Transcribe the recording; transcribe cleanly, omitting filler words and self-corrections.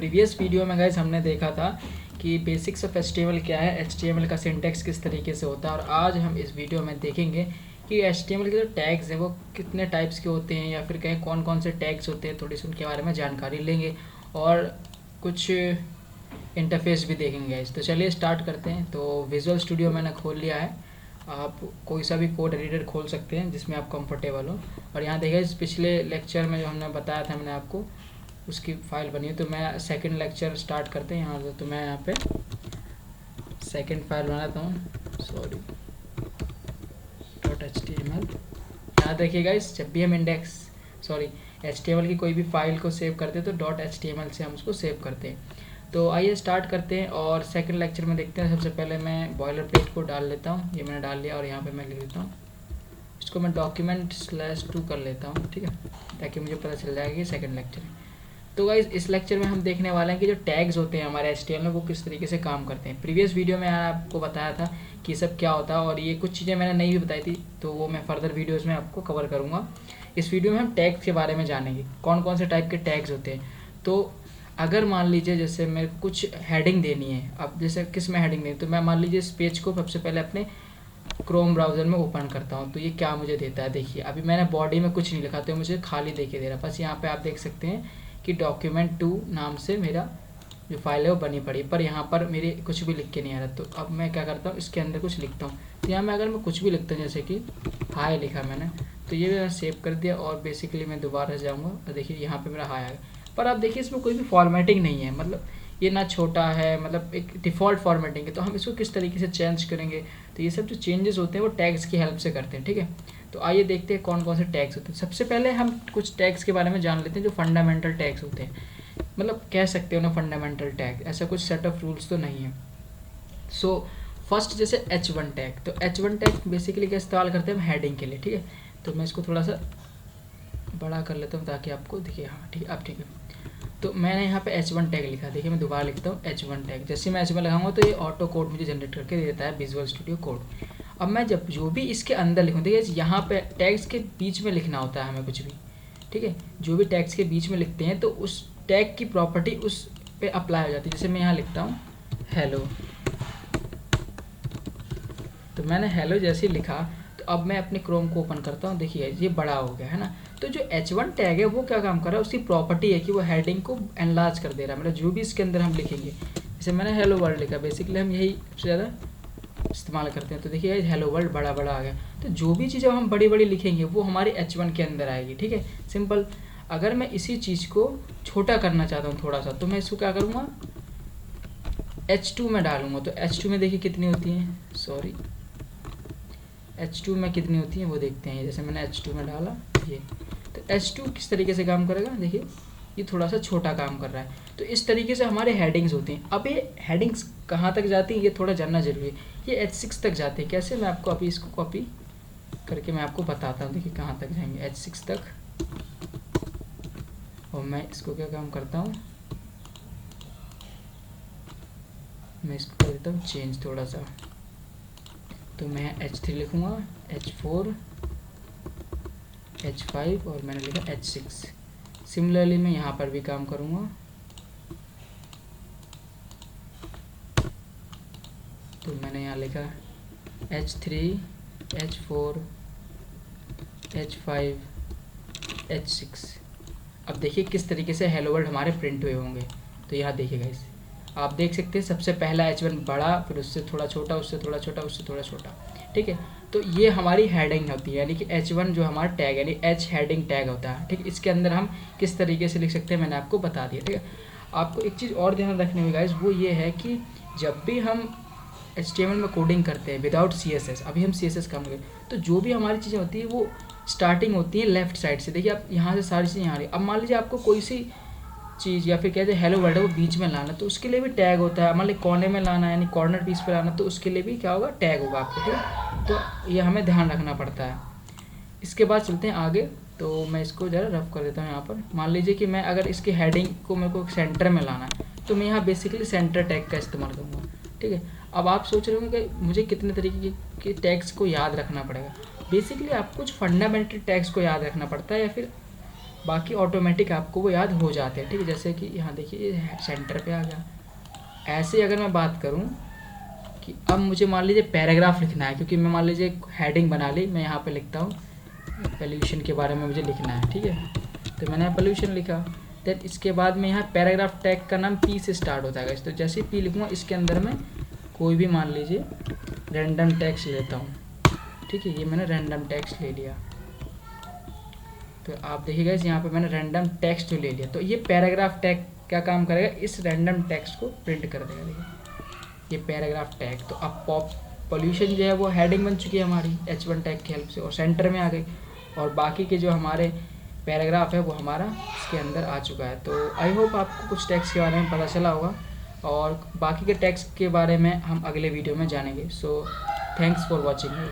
Previous video में guys हमने देखा था कि बेसिक्स ऑफ HTML क्या है, HTML का सिंटैक्स किस तरीके से होता है, और आज हम इस वीडियो में देखेंगे कि HTML के जो टैग्स हैं वो कितने टाइप्स के होते हैं, या फिर कहीं कौन कौन से टैग्स होते हैं, थोड़ी सी उनके बारे में जानकारी लेंगे और कुछ इंटरफेस भी देखेंगे गाइस। तो चलिए स्टार्ट करते हैं। तो विजुअल स्टूडियो मैंने खोल लिया है। आप कोई सा भी कोड एडिटर खोल सकते हैं जिसमें आप कंफर्टेबल हो। और यहाँ देखिए इस पिछले लेक्चर में जो हमने बताया था मैंने आपको, उसकी फाइल बनी है। तो मैं सेकंड लेक्चर स्टार्ट करते हैं यहाँ से। तो मैं यहाँ पे सेकंड फाइल बनाता हूँ, सॉरी .html। यहाँ देखिए गाइस, जब भी हम HTML की कोई भी फाइल को सेव करते हैं तो .html से हम उसको सेव करते हैं। तो आइए स्टार्ट करते हैं और सेकंड लेक्चर में देखते हैं। सबसे पहले मैं बॉयलर प्लेट को डाल लेता हूँ, ये मैंने डाल लिया, और यहाँ पे मैं लिख लेता हूँ, इसको मैं document/2 कर लेता हूँ, ठीक है, ताकि मुझे पता चल जाएगा कि सेकंड लेक्चर है। तो गाइस इस लेक्चर में हम देखने वाले हैं कि जो टैग्स होते हैं हमारे HTML में वो किस तरीके से काम करते हैं। प्रीवियस वीडियो में आपको बताया था कि ये सब क्या होता है, और ये कुछ चीज़ें मैंने नहीं भी बताई थी, तो वो मैं फर्दर वीडियोज़ में आपको कवर करूँगा। इस वीडियो में हम टैग्स के बारे में जानेंगे, कौन कौन से टाइप के टैग्स होते हैं। तो अगर मान लीजिए जैसे मेरे को कुछ हेडिंग देनी है, अब जैसे किस में हेडिंग देनी, तो मैं मान लीजिए इस पेज को सबसे पहले अपने क्रोम ब्राउज़र में ओपन करता हूँ। तो ये क्या मुझे देता है, देखिए अभी मैंने बॉडी में कुछ नहीं लिखा, तो मुझे खाली देके दे रहा है। बस यहाँ पे आप देख सकते हैं कि document2 नाम से मेरा जो फाइल है वो बनी पड़ी, पर यहाँ पर मेरे कुछ भी लिख के नहीं आ रहा। तो अब मैं क्या करता हूँ, इसके अंदर कुछ लिखता हूँ। तो यहाँ में अगर मैं कुछ भी लिखता हूँ, जैसे कि हाय लिखा मैंने, तो ये मैंने सेव कर दिया, और बेसिकली मैं दोबारा जाऊँगा और देखिए यहाँ पे मेरा हाय आ गया। पर आप देखिए इसमें कोई भी फॉर्मेटिंग नहीं है, मतलब ये ना छोटा है, मतलब एक डिफ़ॉल्ट फॉर्मेटिंग है। तो हम इसको किस तरीके से चेंज करेंगे, तो ये सब जो चेंजेस होते हैं वो टैग्स की हेल्प से करते हैं, ठीक है। तो आइए देखते हैं कौन कौन से टैग्स होते हैं। सबसे पहले हम कुछ टैग्स के बारे में जान लेते हैं जो फंडामेंटल टैग्स होते हैं, मतलब कह सकते हो ना फंडामेंटल टैग, ऐसा कुछ सेट ऑफ रूल्स तो नहीं है। सो फर्स्ट जैसे H1 टैग, तो H1 टैग बेसिकली क्या इस्तेमाल करते हैं हम हेडिंग के लिए, ठीक है। तो मैं इसको थोड़ा सा बड़ा कर लेता हूँ ताकि आपको दिखे, हाँ ठीक है, अब ठीक है। तो मैंने यहाँ पे H1 टैग लिखा, देखिए मैं दोबारा लिखता हूँ H1 टैग। जैसे मैं H1 लगाऊंगा तो ये ऑटो कोड मुझे जनरेट करके दे देता है, विजुअल स्टूडियो कोड। अब मैं जब जो भी इसके अंदर लिखूँ, देखिए यहाँ पे टैग्स के बीच में लिखना होता है हमें कुछ भी, ठीक है। जो भी टैग्स के बीच में लिखते हैं तो उस टैग की प्रॉपर्टी उस पे अप्लाई हो जाती है। जैसे मैं यहाँ लिखता हूँ हेलो, तो मैंने हेलो जैसे लिखा, तो अब मैं अपने क्रोम को ओपन करता हूँ, देखिए ये बड़ा हो गया है ना। तो जो H1 टैग है वो क्या काम कर रहा है, उसकी प्रॉपर्टी है कि वो हेडिंग को एनलार्ज कर दे रहा है, मतलब जो भी इसके अंदर हम लिखेंगे। जैसे मैंने हेलो वर्ल्ड लिखा, बेसिकली हम यही सबसे ज़्यादा इस्तेमाल करते हैं। तो देखिए हेलो वर्ल्ड बड़ा बड़ा आ गया। तो जो भी चीज़ें हम बड़ी बड़ी लिखेंगे वो हमारे H1 के अंदर आएगी, ठीक है, सिंपल। अगर मैं इसी चीज़ को छोटा करना चाहता हूँ थोड़ा सा, तो मैं इसको क्या करूँगा, H2 में डालूंगा। तो H2 में देखिए कितनी होती हैं, सॉरी H2 में कितनी होती हैं वो देखते हैं। जैसे मैंने H2 में डाला ये, तो H2 किस तरीके से काम करेगा, देखिए ये थोड़ा सा छोटा काम कर रहा है। तो इस तरीके से हमारे हेडिंग्स होती हैं। अब ये हेडिंग्स कहाँ तक जाती हैं ये थोड़ा जानना जरूरी है। ये H6 तक जाते हैं। कैसे, मैं आपको अभी इसको कॉपी करके मैं आपको बताता हूँ। देखिए कहाँ तक जाएंगे, H6 तक। और मैं इसको क्या काम करता हूँ, मैं इसको कर देता हूँ चेंज थोड़ा सा। तो मैं H3 लिखूँगा, H4, H5 और मैंने लिखा H6। सिमिलरली मैं यहाँ पर भी काम करूँगा। तो मैंने यहाँ लिखा H3, H4, H5, H6। अब देखिए किस तरीके से हेलो वर्ल्ड हमारे प्रिंट हुए होंगे। तो यहाँ देखिएगा, इस आप देख सकते हैं सबसे पहला H1 बड़ा, फिर उससे थोड़ा छोटा, उससे थोड़ा छोटा, उससे थोड़ा छोटा, ठीक है। तो ये हमारी हेडिंग होती है, यानी कि H1 जो हमारा टैग यानी H हेडिंग टैग होता है, ठीक है। इसके अंदर हम किस तरीके से लिख सकते हैं मैंने आपको बता दिया, ठीक है। आपको एक चीज़ और ध्यान रखने में गाइस, वो ये है कि जब भी हम HTML में कोडिंग करते हैं विदाउट CSS, अभी हम CSS काम करें, तो जो भी हमारी चीज़ें होती है वो स्टार्टिंग होती है लेफ्ट साइड से। देखिए आप यहाँ से सारी चीज़ें यहाँ आ रही। अब मान लीजिए आपको कोई सी चीज़ या फिर कहते हैं हेलो वर्ल्ड है वो बीच में लाना, तो उसके लिए भी टैग होता है। मान लीजिए कोने में लाना है, यानी कॉर्नर पीस पे लाना, तो उसके लिए भी क्या होगा, टैग होगा आपको, ठीक है। तो ये हमें ध्यान रखना पड़ता है। इसके बाद चलते हैं आगे। तो मैं इसको ज़रा रफ कर देता हूँ यहाँ पर। मान लीजिए कि मैं अगर इसकी हेडिंग को मेरे को सेंटर में लाना है, तो मैं यहाँ बेसिकली सेंटर टैग का इस्तेमाल करूँगा, ठीक है। अब आप सोच रहे होंगे कि मुझे कितने तरीके के टैग्स को याद रखना पड़ेगा। बेसिकली आपको कुछ फंडामेंटल टैग्स को याद रखना पड़ता है, या फिर बाकी ऑटोमेटिक आपको वो याद हो जाते हैं, ठीक है। जैसे कि यहाँ देखिए सेंटर पे आ गया। ऐसे अगर मैं बात करूँ कि अब मुझे मान लीजिए पैराग्राफ लिखना है, क्योंकि मैं मान लीजिए हेडिंग बना ली, मैं यहाँ पे लिखता हूँ पोल्यूशन के बारे में मुझे लिखना है, ठीक है। तो मैंने पोल्यूशन लिखा, देन इसके बाद में यहाँ पैराग्राफ टैग का नाम पी से स्टार्ट होता है। तो जैसे ही पी लिखूँगा इसके अंदर मैं कोई भी मान लीजिए रैंडम टेक्स्ट लेता हूँ, ठीक है। ये मैंने रैंडम टेक्स्ट ले लिया, तो आप देखिएगा यहाँ पे मैंने रैंडम टेक्स्ट जो ले लिया, तो ये पैराग्राफ टैग क्या काम करेगा, इस रैंडम टेक्स्ट को प्रिंट कर देगा। देखिए ये पैराग्राफ टैग, तो अब पोल्यूशन जो है वो हेडिंग बन चुकी है हमारी H1 टैग की हेल्प से, और सेंटर में आ गई, और बाकी के जो हमारे पैराग्राफ है वो हमारा इसके अंदर आ चुका है। तो आई होप आपको कुछ टैक्स के बारे में पता चला होगा, और बाकी के टैक्स के बारे में हम अगले वीडियो में जानेंगे। So thanks for watching.